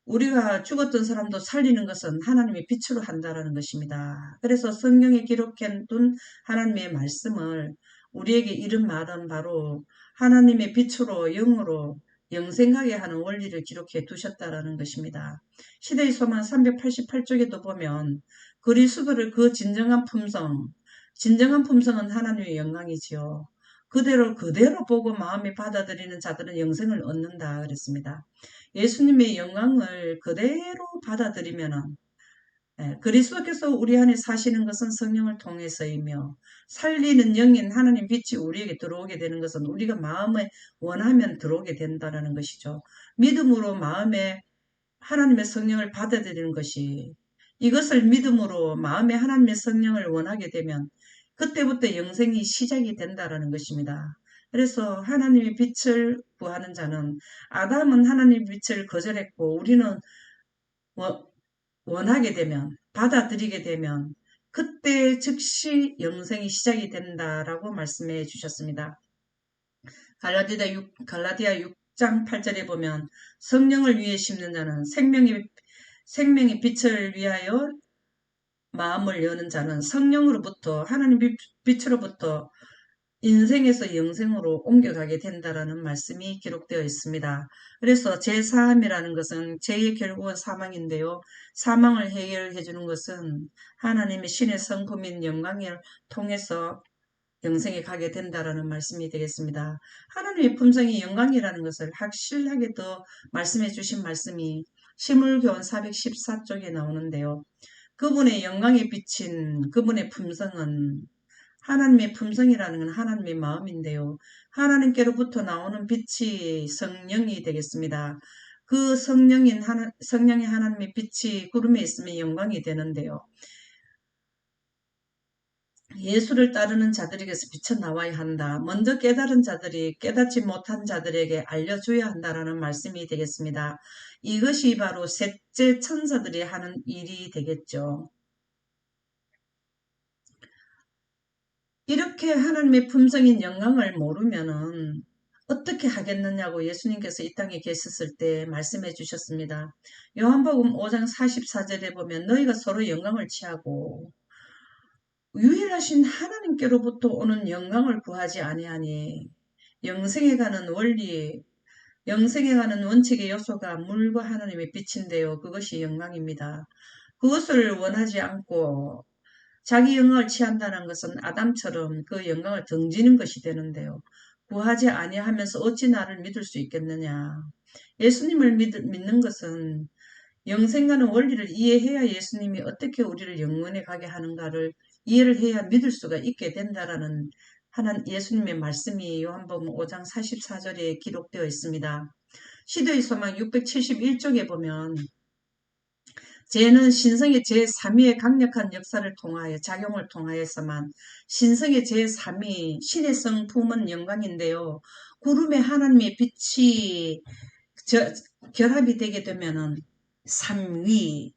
우리가 죽었던 사람도 살리는 것은 하나님의 빛으로 한다는 것입니다. 그래서 성경에 기록해둔 하나님의 말씀을 우리에게 이런 말은 바로 하나님의 빛으로 영으로 영생하게 하는 원리를 기록해 두셨다는 것입니다. 시대의 소망 388쪽에도 보면 그리스도를 그 진정한 품성은 하나님의 영광이지요. 그대로 보고 마음에 받아들이는 자들은 영생을 얻는다 그랬습니다. 예수님의 영광을 그대로 받아들이면은 그리스도께서 우리 안에 사시는 것은 성령을 통해서이며 살리는 영인 하나님 빛이 우리에게 들어오게 되는 것은 우리가 마음에 원하면 들어오게 된다는 것이죠. 믿음으로 마음에 하나님의 성령을 받아들이는 것이 이것을 믿음으로 마음에 하나님의 성령을 원하게 되면 그때부터 영생이 시작이 된다는 것입니다. 그래서 하나님의 빛을 구하는 자는 아담은 하나님의 빛을 거절했고 우리는 원하게 되면 받아들이게 되면 그때 즉시 영생이 시작이 된다라고 말씀해 주셨습니다. 갈라디아 6장 8절에 보면 성령을 위해 심는 자는 생명의 빛을 위하여 마음을 여는 자는 성령으로부터 하나님 빛으로부터 인생에서 영생으로 옮겨가게 된다라는 말씀이 기록되어 있습니다. 그래서 제3이라는 것은 죄의 결국은 사망인데요. 사망을 해결해 주는 것은 하나님의 신의 성품인 영광을 통해서 영생에 가게 된다라는 말씀이 되겠습니다. 하나님의 품성이 영광이라는 것을 확실하게 더 말씀해 주신 말씀이 시물교원 414쪽에 나오는데요. 그분의 영광에 비친 그분의 품성은 하나님의 품성이라는 건 하나님의 마음인데요. 하나님께로부터 나오는 빛이 성령이 되겠습니다. 그 성령의 하나님의 빛이 구름에 있으면 영광이 되는데요. 예수를 따르는 자들에게서 비쳐나와야 한다. 먼저 깨달은 자들이 깨닫지 못한 자들에게 알려줘야 한다라는 말씀이 되겠습니다. 이것이 바로 셋째 천사들이 하는 일이 되겠죠. 이렇게 하나님의 품성인 영광을 모르면은 어떻게 하겠느냐고 예수님께서 이 땅에 계셨을 때 말씀해 주셨습니다. 요한복음 5장 44절에 보면 너희가 서로 영광을 취하고 유일하신 하나님께로부터 오는 영광을 구하지 아니하니 영생에 가는 원리, 영생에 가는 원칙의 요소가 물과 하나님의 빛인데요. 그것이 영광입니다. 그것을 원하지 않고 자기 영광을 취한다는 것은 아담처럼 그 영광을 등지는 것이 되는데요. 구하지 아니하면서 어찌 나를 믿을 수 있겠느냐. 예수님을 믿는 것은 영생과는 원리를 이해해야 예수님이 어떻게 우리를 영원에 가게 하는가를 이해를 해야 믿을 수가 있게 된다라는 하나님 예수님의 말씀이 요한복음 5장 44절에 기록되어 있습니다. 시대의 소망 671쪽에 보면 죄는 신성의 제3위의 강력한 역사를 통하여 작용을 통하여서만 신성의 제3위 신의 성품은 영광인데요. 구름에 하나님의 빛이 결합이 되게 되면은 3위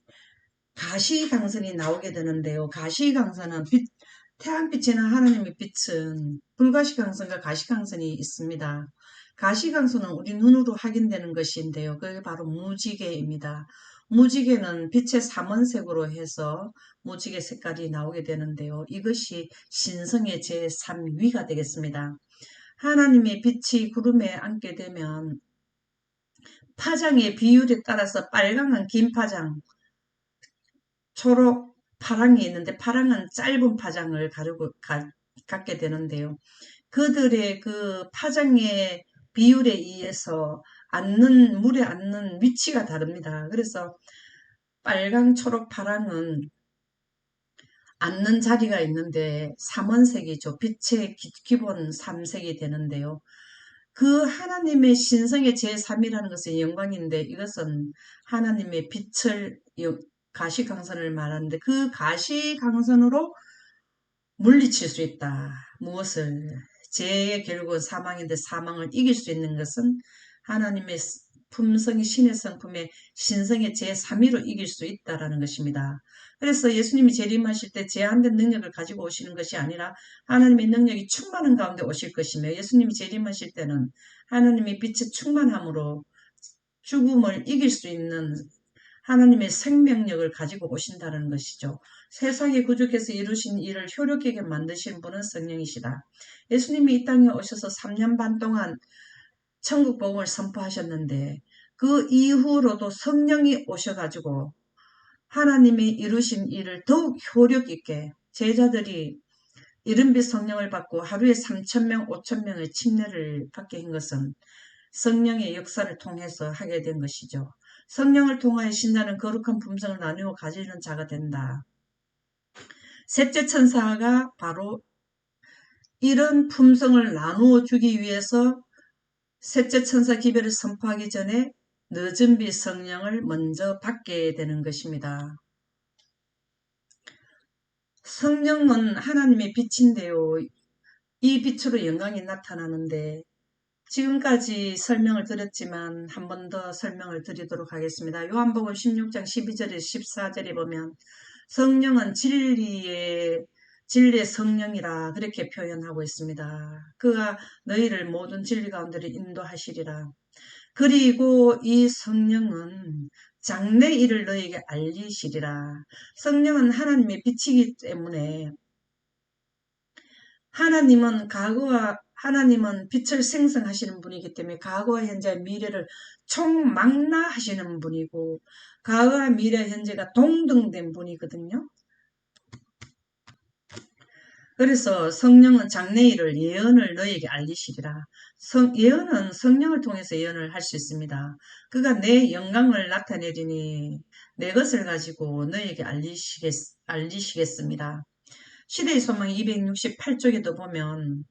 가시강선이 나오게 되는데요. 가시강선은 태양빛이나 하나님의 빛은 불가시강선과 가시강선이 있습니다. 가시강선은 우리 눈으로 확인되는 것인데요. 그게 바로 무지개입니다. 무지개는 빛의 삼원색으로 해서 무지개 색깔이 나오게 되는데요. 이것이 신성의 제3위가 되겠습니다. 하나님의 빛이 구름에 앉게 되면 파장의 비율에 따라서 빨강은 긴 파장, 초록, 파랑이 있는데 파랑은 짧은 파장을 갖게 되는데요. 그들의 그 파장의 비율에 의해서 물에 앉는 위치가 다릅니다. 그래서 빨강, 초록, 파랑은 앉는 자리가 있는데 삼원색이죠. 빛의 기본 3색이 되는데요. 그 하나님의 신성의 제3이라는 것은 영광인데 이것은 하나님의 빛을 가시강선을 말하는데 그 가시강선으로 물리칠 수 있다. 무엇을? 죄의 결국은 사망인데 사망을 이길 수 있는 것은 하나님의 품성이 신의 성품의 신성의 제3위로 이길 수 있다라는 것입니다. 그래서 예수님이 재림하실 때 제한된 능력을 가지고 오시는 것이 아니라 하나님의 능력이 충만한 가운데 오실 것이며 예수님이 재림하실 때는 하나님의 빛의 충만함으로 죽음을 이길 수 있는 하나님의 생명력을 가지고 오신다는 것이죠. 세상의 구주께서 이루신 일을 효력있게 만드신 분은 성령이시다. 예수님이 이 땅에 오셔서 3년 반 동안 천국 복음을 선포하셨는데 그 이후로도 성령이 오셔가지고 하나님이 이루신 일을 더욱 효력있게 제자들이 이른빛 성령을 받고 하루에 3,000명, 5,000명의 침례를 받게 한 것은 성령의 역사를 통해서 하게 된 것이죠. 성령을 통하여 신자는 거룩한 품성을 나누어 가지는 자가 된다. 셋째 천사가 바로 이런 품성을 나누어 주기 위해서 셋째 천사 기별을 선포하기 전에 늦은 빛 성령을 먼저 받게 되는 것입니다. 성령은 하나님의 빛인데요. 이 빛으로 영광이 나타나는데 지금까지 설명을 드렸지만 한 번 더 설명을 드리도록 하겠습니다. 요한복음 16장 12절에 14절에 보면 성령은 진리의 성령이라 그렇게 표현하고 있습니다. 그가 너희를 모든 진리 가운데로 인도하시리라. 그리고 이 성령은 장래 일을 너희에게 알리시리라. 성령은 하나님의 빛이기 때문에 하나님은 빛을 생성하시는 분이기 때문에 과거와 현재, 미래를 총망라하시는 분이고, 과거와 미래, 현재가 동등된 분이거든요. 그래서 성령은 장래일을 예언을 너에게 알리시리라. 예언은 성령을 통해서 예언을 할 수 있습니다. 그가 내 영광을 나타내리니 내 것을 가지고 너에게 알리시겠습니다. 시대의 소망 268쪽에도 보면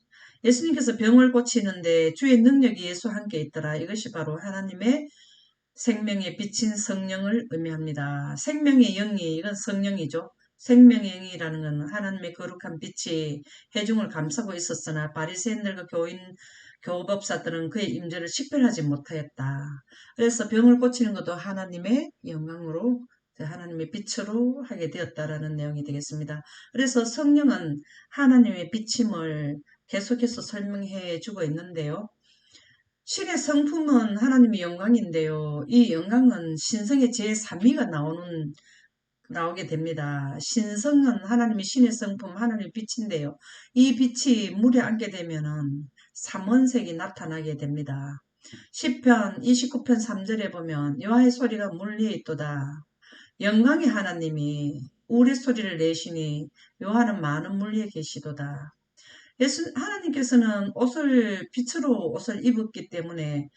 예수님께서 병을 고치는데 주의 능력이 예수와 함께 있더라. 이것이 바로 하나님의 생명에 비친 성령을 의미합니다. 생명의 영이, 이건 성령이죠. 생명의 영이라는 건 하나님의 거룩한 빛이 회중을 감싸고 있었으나 바리새인들과 교법사들은 그의 임재를 식별하지 못하였다. 그래서 병을 고치는 것도 하나님의 영광으로, 하나님의 빛으로 하게 되었다라는 내용이 되겠습니다. 그래서 성령은 하나님의 비침을 계속해서 설명해 주고 있는데요. 신의 성품은 하나님의 영광인데요. 이 영광은 신성의 제3위가 나오게 됩니다. 신성은 하나님의 신의 성품, 하나님의 빛인데요. 이 빛이 물에 앉게 되면은 삼원색이 나타나게 됩니다. 시편 29편 3절에 보면 여호와의 소리가 물 위에 있도다. 영광의 하나님이 우리 소리를 내시니 여호와는 많은 물 위에 계시도다. 하나님께서는 빛으로 옷을 입었기 때문에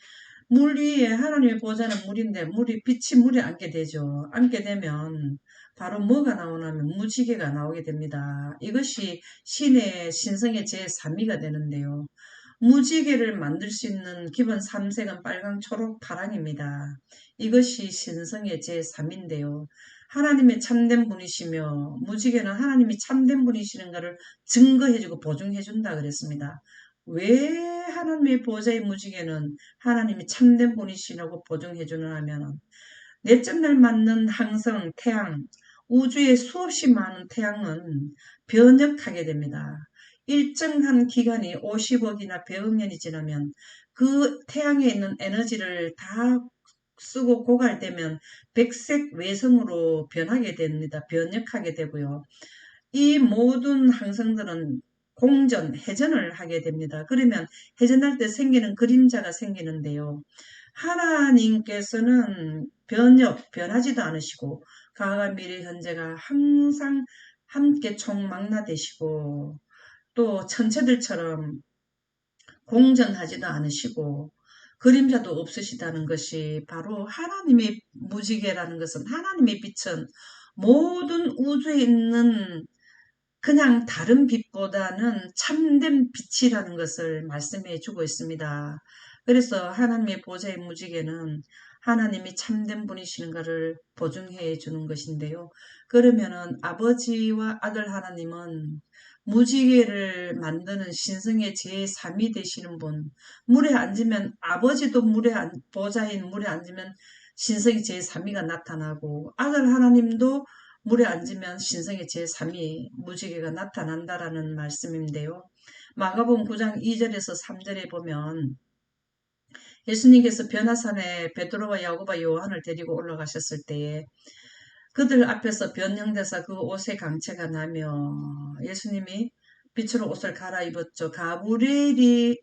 물 위에, 하나님의 보좌는 물인데 빛이 물에 앉게 되죠. 앉게 되면 바로 뭐가 나오냐면 무지개가 나오게 됩니다. 이것이 신성의 제3위가 되는데요. 무지개를 만들 수 있는 기본 3색은 빨강, 초록, 파랑입니다. 이것이 신성의 제3인데요. 하나님의 참된 분이시며 무지개는 하나님이 참된 분이시는가를 증거해주고 보증해준다 그랬습니다. 왜 하나님의 보좌의 무지개는 하나님이 참된 분이시라고 보증해주는 하면 넷째 날 맞는 항성, 태양, 우주에 수없이 많은 태양은 변역하게 됩니다. 일정한 기간이 50억이나 100억 년이 지나면 그 태양에 있는 에너지를 다 쓰고 고갈되면 백색 외성으로 변하게 됩니다. 변역하게 되고요. 이 모든 항성들은 회전을 하게 됩니다. 그러면 회전할 때 생기는 그림자가 생기는데요. 하나님께서는 변하지도 않으시고 과거와 미래 현재가 항상 함께 총망라되시고 또 천체들처럼 공전하지도 않으시고 그림자도 없으시다는 것이 바로 하나님의 무지개라는 것은, 하나님의 빛은 모든 우주에 있는 그냥 다른 빛보다는 참된 빛이라는 것을 말씀해 주고 있습니다. 그래서 하나님의 보좌의 무지개는 하나님이 참된 분이시는가를 보증해 주는 것인데요. 그러면은 아버지와 아들 하나님은 무지개를 만드는 신성의 제3위 되시는 분, 물에 앉으면 아버지도 보좌인 물에 앉으면 신성의 제3위가 나타나고 아들 하나님도 물에 앉으면 신성의 제3위 무지개가 나타난다라는 말씀인데요. 마가복음 9장 2절에서 3절에 보면 예수님께서 변화산에 베드로와 야고보와 요한을 데리고 올라가셨을 때에 그들 앞에서 변형돼서 그 옷에 강체가 나며 예수님이 빛으로 옷을 갈아입었죠. 가브리엘이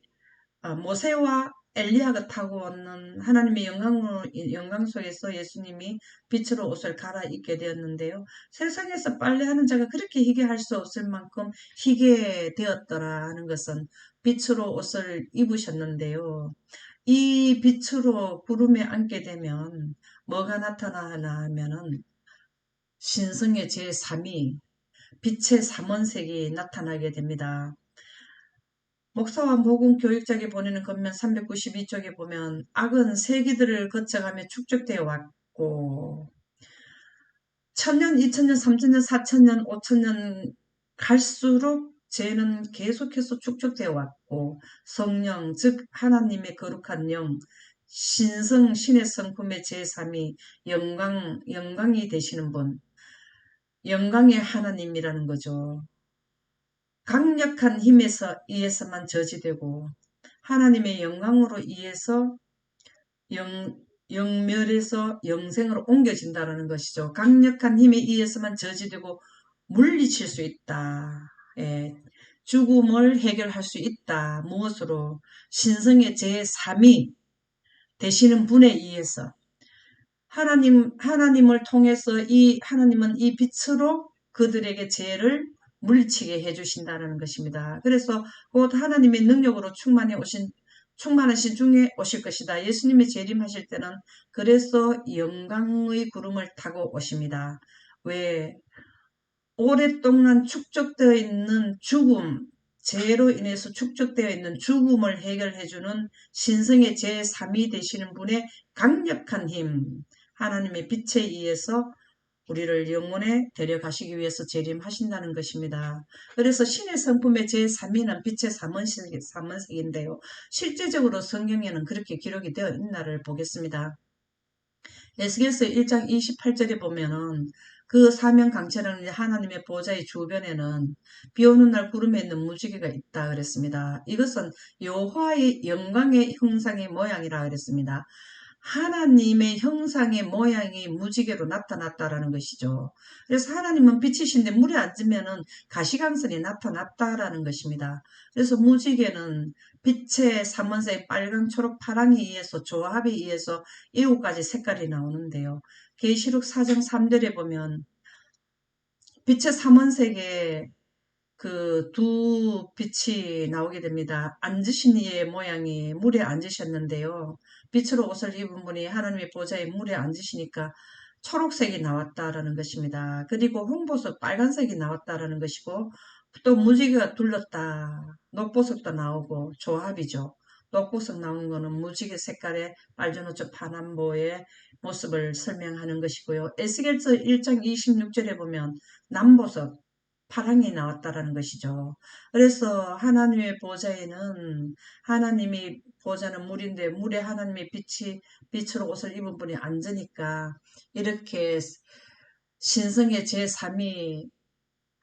모세와 엘리야가 타고 오는 하나님의 영광 속에서 예수님이 빛으로 옷을 갈아입게 되었는데요. 세상에서 빨래하는 자가 그렇게 희게 할 수 없을 만큼 희게 되었더라 하는 것은 빛으로 옷을 입으셨는데요. 이 빛으로 구름에 앉게 되면 뭐가 나타나나 하면은 신성의 제3위, 빛의 삼원색이 나타나게 됩니다. 목사와 모금 교육자에게 보내는 겉면 392쪽에 보면 악은 세기들을 거쳐가며 축적되어 왔고 1000년, 2000년, 3000년, 4000년, 5000년 갈수록 죄는 계속해서 축적되어 왔고 성령, 즉 하나님의 거룩한 영, 신의 성품의 제3위 영광이 되시는 분, 영광의 하나님이라는 거죠. 강력한 힘에서 의해서만 저지되고 하나님의 영광으로 의해서 영멸에서 영생으로 옮겨진다는 것이죠. 강력한 힘에 의해서만 저지되고 물리칠 수 있다. 예, 죽음을 해결할 수 있다. 무엇으로? 신성의 제3위 되시는 분에 의해서. 하나님을 통해서 하나님은 이 빛으로 그들에게 죄를 물리치게 해주신다는 것입니다. 그래서 곧 하나님의 능력으로 충만하신 중에 오실 것이다. 예수님이 재림하실 때는 그래서 영광의 구름을 타고 오십니다. 왜? 오랫동안 축적되어 있는 죽음, 죄로 인해서 축적되어 있는 죽음을 해결해주는 신성의 제3위 되시는 분의 강력한 힘, 하나님의 빛에 의해서 우리를 영혼에 데려가시기 위해서 재림하신다는 것입니다. 그래서 신의 성품의 제3위는 빛의 삼원색인데요. 실제적으로 성경에는 그렇게 기록이 되어 있나를 보겠습니다. 에스겔서 1장 28절에 보면은 그 사명 강체라는 하나님의 보좌의 주변에는 비 오는 날 구름에 있는 무지개가 있다 그랬습니다. 이것은 여호와의 영광의 형상의 모양이라 그랬습니다. 하나님의 형상의 모양이 무지개로 나타났다라는 것이죠. 그래서 하나님은 빛이신데 물에 앉으면은 가시광선이 나타났다라는 것입니다. 그래서 무지개는 빛의 삼원색 빨강, 초록, 파랑에 의해서 조합에 의해서 7가지 색깔이 나오는데요. 계시록 4장 3절에 보면 빛의 삼원색에 그 두 빛이 나오게 됩니다. 앉으신 이의 모양이 물에 앉으셨는데요. 빛으로 옷을 입은 분이 하나님의 보좌에 물에 앉으시니까 초록색이 나왔다라는 것입니다. 그리고 홍보석 빨간색이 나왔다라는 것이고 또 무지개가 둘렀다. 녹보석도 나오고 조합이죠. 녹보석 나오는 거는 무지개 색깔의 빨주노초 파남보의 모습을 설명하는 것이고요. 에스겔서 1장 26절에 보면 남보석 파랑이 나왔다라는 것이죠. 그래서 하나님의 보좌에는 하나님이 보좌는 물인데 물에 하나님의 빛으로 옷을 입은 분이 앉으니까 이렇게 신성의 제3위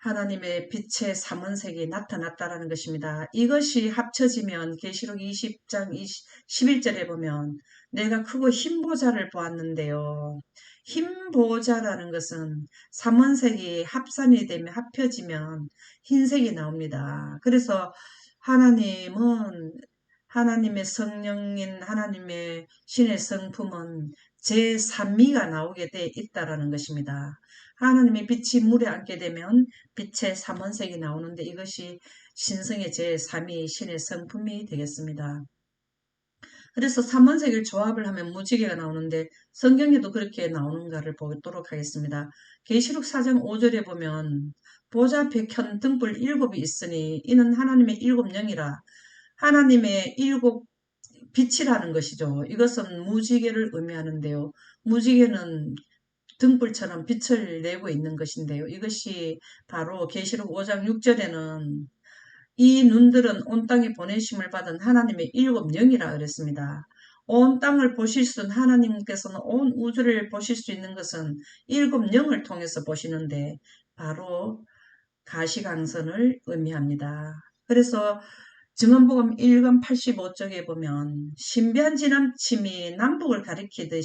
하나님의 빛의 삼원색이 나타났다라는 것입니다. 이것이 합쳐지면 계시록 20장 11절에 보면 내가 크고 흰 보좌를 보았는데요. 흰 보좌라는 것은 삼원색이 합산이 되면 합혀지면 흰색이 나옵니다. 그래서 하나님은 하나님의 성령인 하나님의 신의 성품은 제3위가 나오게 돼 있다라는 것입니다. 하나님의 빛이 물에 앉게 되면 빛의 삼원색이 나오는데 이것이 신성의 제3위 신의 성품이 되겠습니다. 그래서 삼원색을 조합을 하면 무지개가 나오는데 성경에도 그렇게 나오는가를 보도록 하겠습니다. 계시록 4장 5절에 보면 보좌 앞에 켠 등불 7이 있으니 이는 하나님의 7영이라 하나님의 7 빛이라는 것이죠. 이것은 무지개를 의미하는데요. 무지개는 등불처럼 빛을 내고 있는 것인데요. 이것이 바로 계시록 5장 6절에는 이 눈들은 온 땅에 보내심을 받은 하나님의 7영이라 그랬습니다. 온 땅을 보실 수 있는 하나님께서는 온 우주를 보실 수 있는 것은 7영을 통해서 보시는데 바로 가시광선을 의미합니다. 그래서 증언복음 1권 85쪽에 보면 신비한 지남침이 남북을 가리키듯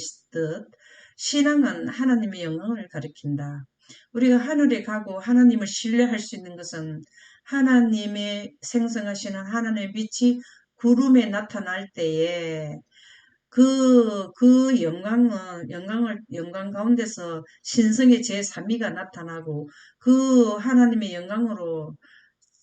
신앙은 하나님의 영광을 가리킨다. 우리가 하늘에 가고 하나님을 신뢰할 수 있는 것은 하나님의 생성하시는 하나님의 빛이 구름에 나타날 때에 그 영광 가운데서 신성의 제3위가 나타나고 그 하나님의 영광으로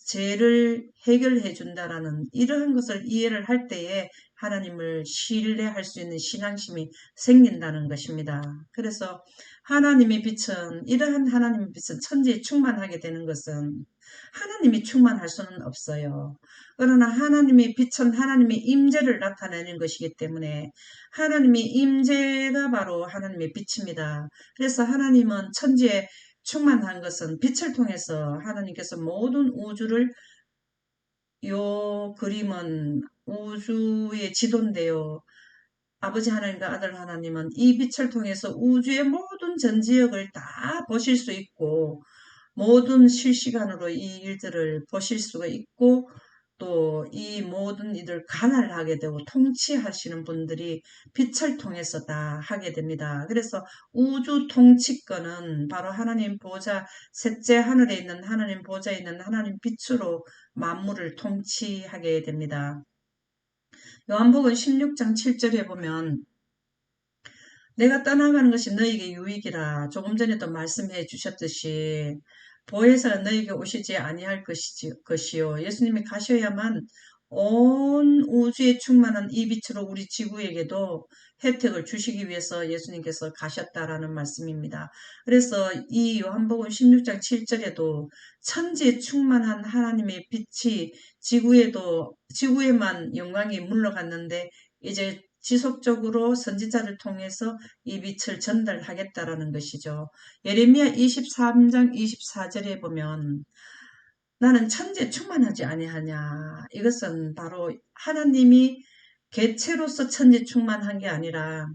죄를 해결해 준다라는 이러한 것을 이해를 할 때에 하나님을 신뢰할 수 있는 신앙심이 생긴다는 것입니다. 그래서 하나님의 빛은 이러한 하나님의 빛은 천지에 충만하게 되는 것은 하나님이 충만할 수는 없어요. 그러나 하나님의 빛은 하나님의 임재를 나타내는 것이기 때문에 하나님의 임재가 바로 하나님의 빛입니다. 그래서 하나님은 천지에 충만한 것은 빛을 통해서 하나님께서 모든 우주를 요 그림은 우주의 지도인데요. 아버지 하나님과 아들 하나님은 이 빛을 통해서 우주의 모든 전 지역을 다 보실 수 있고 모든 실시간으로 이 일들을 보실 수가 있고 또 이 모든 일을 관할하게 되고 통치하시는 분들이 빛을 통해서 다 하게 됩니다. 그래서 우주 통치권은 바로 하나님 보좌, 셋째 하늘에 있는 하나님 보좌에 있는 하나님 빛으로 만물을 통치하게 됩니다. 요한복음 16장 7절에 보면 내가 떠나가는 것이 너에게 유익이라 조금 전에도 말씀해 주셨듯이 보혜사가 너에게 오시지 아니할 것이요 예수님이 가셔야만 온 우주에 충만한 이 빛으로 우리 지구에게도 혜택을 주시기 위해서 예수님께서 가셨다라는 말씀입니다. 그래서 이 요한복음 16장 7절에도 천지에 충만한 하나님의 빛이 지구에만 영광이 물러갔는데 이제 지속적으로 선지자를 통해서 이 빛을 전달하겠다라는 것이죠. 예레미야 23장 24절에 보면 나는 천지에 충만하지 아니하냐. 이것은 바로 하나님이 개체로서 천지에 충만한 게 아니라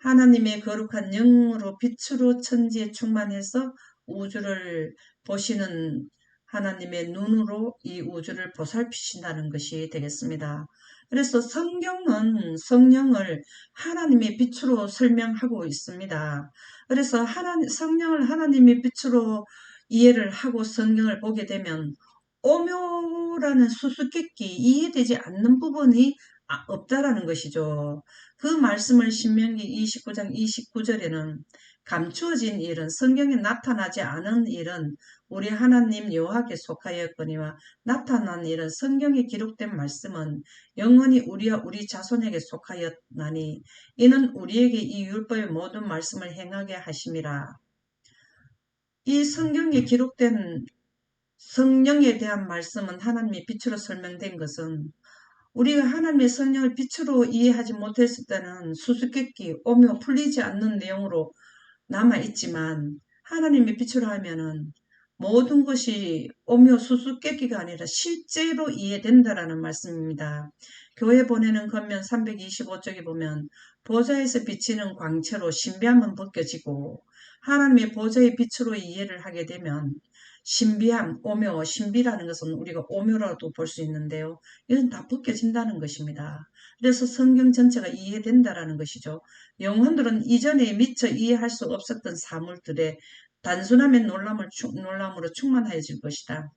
하나님의 거룩한 영으로 빛으로 천지에 충만해서 우주를 보시는 하나님의 눈으로 이 우주를 보살피신다는 것이 되겠습니다. 그래서 성경은 성령을 하나님의 빛으로 설명하고 있습니다. 그래서 성령을 하나님의 빛으로 이해를 하고 성경을 보게 되면 오묘라는 수수께끼 이해되지 않는 부분이 없다라는 것이죠. 그 말씀을 신명기 29장 29절에는 감추어진 일은 성경에 나타나지 않은 일은 우리 하나님 여호와께 속하였거니와 나타난 일은 성경에 기록된 말씀은 영원히 우리와 우리 자손에게 속하였나니 이는 우리에게 이 율법의 모든 말씀을 행하게 하심이라. 이 성경에 기록된 성령에 대한 말씀은 하나님의 빛으로 설명된 것은 우리가 하나님의 성령을 빛으로 이해하지 못했을 때는 수수께끼, 오묘, 풀리지 않는 내용으로 남아있지만 하나님의 빛으로 하면은 모든 것이 오묘 수수께끼가 아니라 실제로 이해된다라는 말씀입니다. 교회 보내는 겉면 325쪽에 보면 보좌에서 비치는 광채로 신비함은 벗겨지고 하나님의 보좌의 빛으로 이해를 하게 되면 신비함, 오묘, 신비라는 것은 우리가 오묘라도 볼 수 있는데요. 이건 다 벗겨진다는 것입니다. 그래서 성경 전체가 이해된다라는 것이죠. 영혼들은 이전에 미처 이해할 수 없었던 사물들의 단순함의 놀람으로 충만해질 것이다.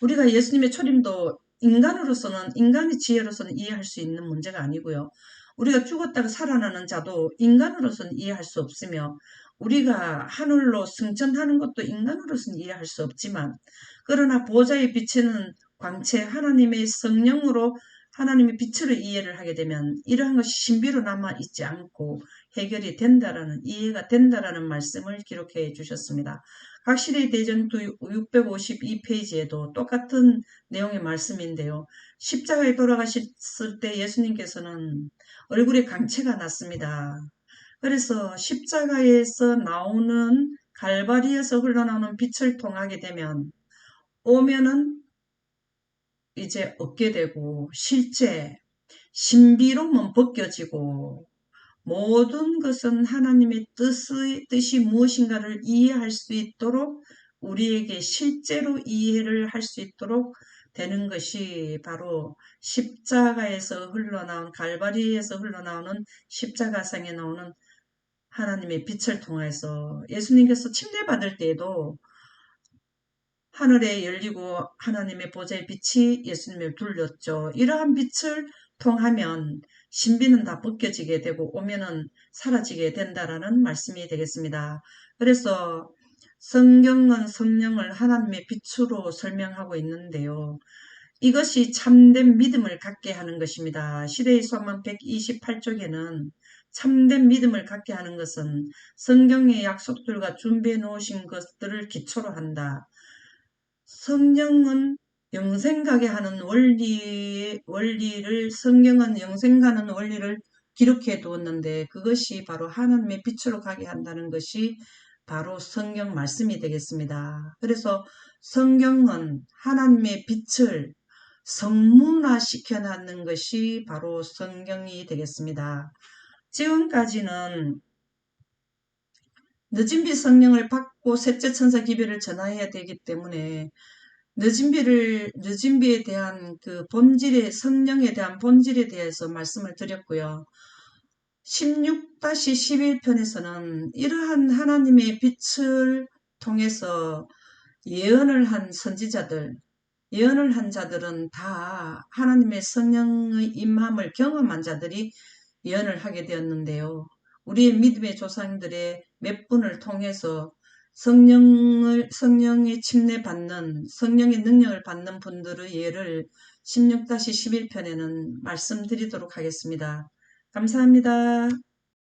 우리가 예수님의 초림도 인간의 지혜로서는 이해할 수 있는 문제가 아니고요. 우리가 죽었다가 살아나는 자도 인간으로서는 이해할 수 없으며 우리가 하늘로 승천하는 것도 인간으로서는 이해할 수 없지만 그러나 보좌에 비치는 광채 하나님의 성령으로 하나님의 빛으로 이해를 하게 되면 이러한 것이 신비로 남아있지 않고 해결이 된다라는 이해가 된다라는 말씀을 기록해 주셨습니다. 각시대의 대전도 652페이지에도 똑같은 내용의 말씀인데요. 십자가에 돌아가셨을 때 예수님께서는 얼굴에 광채가 났습니다. 그래서 십자가에서 나오는 갈바리에서 흘러나오는 빛을 통하게 되면 오면은 이제 얻게 되고 실제 신비로만 벗겨지고 모든 것은 하나님의 뜻이 무엇인가를 이해할 수 있도록 우리에게 실제로 이해를 할 수 있도록 되는 것이 바로 십자가에서 흘러나온 갈바리에서 흘러나오는 십자가상에 나오는 하나님의 빛을 통해서 예수님께서 침례받을 때에도 하늘에 열리고 하나님의 보좌의 빛이 예수님을 둘렀죠. 이러한 빛을 통하면 신비는 다 벗겨지게 되고 오면은 사라지게 된다라는 말씀이 되겠습니다. 그래서 성경은 성령을 하나님의 빛으로 설명하고 있는데요. 이것이 참된 믿음을 갖게 하는 것입니다. 시대의 소망 128쪽에는 참된 믿음을 갖게 하는 것은 성경의 약속들과 준비해 놓으신 것들을 기초로 한다. 성경은 영생가게 하는 성경은 영생가는 원리를 기록해 두었는데 그것이 바로 하나님의 빛으로 가게 한다는 것이 바로 성경 말씀이 되겠습니다. 그래서 성경은 하나님의 빛을 성문화시켜 놨는 것이 바로 성경이 되겠습니다. 지금까지는 늦은 빛 성령을 받고 셋째 천사 기별을 전하여야 되기 때문에 늦은 비에 대한 그 본질의, 성령에 대한 본질에 대해서 말씀을 드렸고요. 16-11편에서는 이러한 하나님의 빛을 통해서 예언을 한 선지자들, 예언을 한 자들은 다 하나님의 성령의 임함을 경험한 자들이 예언을 하게 되었는데요. 우리의 믿음의 조상들의 몇 분을 통해서 성령의 침례 받는, 성령의 능력을 받는 분들의 예를 16-11편에는 말씀드리도록 하겠습니다. 감사합니다.